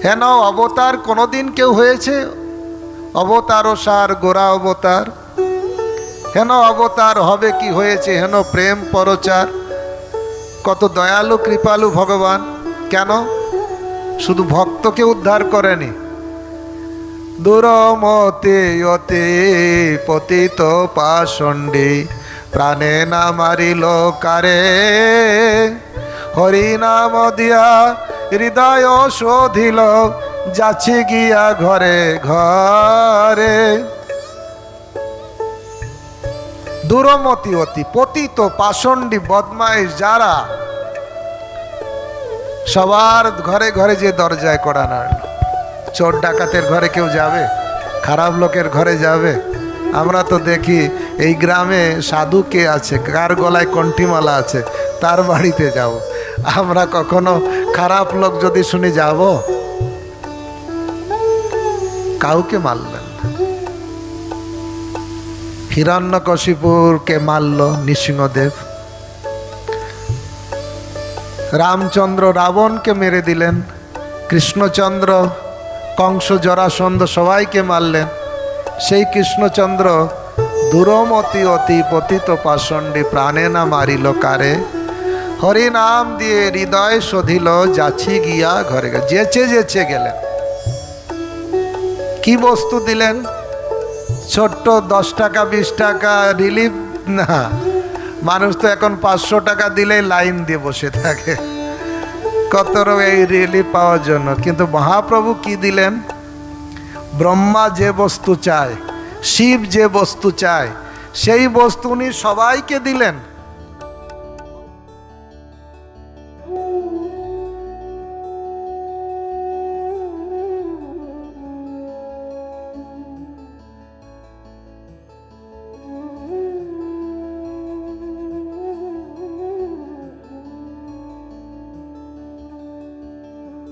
হেন অবতার কোনোদিন কেউ হয়েছে? অবতার ও সার গোরা অবতার, হেন অবতার হবে কি হয়েছে? হেন প্রেম পরচার। কত দয়ালু কৃপালু ভগবান। কেন? শুধু ভক্তকে উদ্ধার করেনি, দুরমতে অতে পতিত পাষণ্ডে প্রাণে না মারিল কারে, হরি নাম দিয়া হৃদয় শোধিল যাচ্ছে গিয়া ঘরে ঘরে। দুরমতি অতি পতিত পাষণ্ডী বদমাইশ যারা, সবার ঘরে ঘরে যে দরজায় কড়া নাড়ল। চোর ডাকাতের ঘরে কেউ যাবে? খারাপ লোকের ঘরে যাবে? আমরা তো দেখি এই গ্রামে সাধু কে আছে, কার গলায় কণ্ঠিমালা আছে, তার বাড়িতে যাব। আমরা কখনো খারাপ লোক যদি শুনি যাব? কাউকে মারলেন না। হিরণ্যকশিপুরকে মারল নৃসিংহদেব। রামচন্দ্র রাবণকে মেরে দিলেন। কৃষ্ণচন্দ্র কংস জরাসন্ধ সবাইকে মারলেন। সেই কৃষ্ণচন্দ্র দুরমতি অতি পতিত পাষণ্ডী প্রাণে না মারিল কারে, হরি নাম দিয়ে হৃদয় শোধিল যাচ্ছি গিয়া ঘরে। যেচে যেচে গেলেন। কি বস্তু দিলেন? ছোট্ট 10 টাকা 20 টাকা রিলিফ না। মানুষ তো এখন 500 টাকা দিলেই লাইন দিয়ে বসে থাকে কত এই রিলিফ পাওয়ার জন্য। কিন্তু মহাপ্রভু কি দিলেন? ব্রহ্মা যে বস্তু চায়, শিব যে বস্তু চায়, সেই বস্তু উনি সবাইকে দিলেন।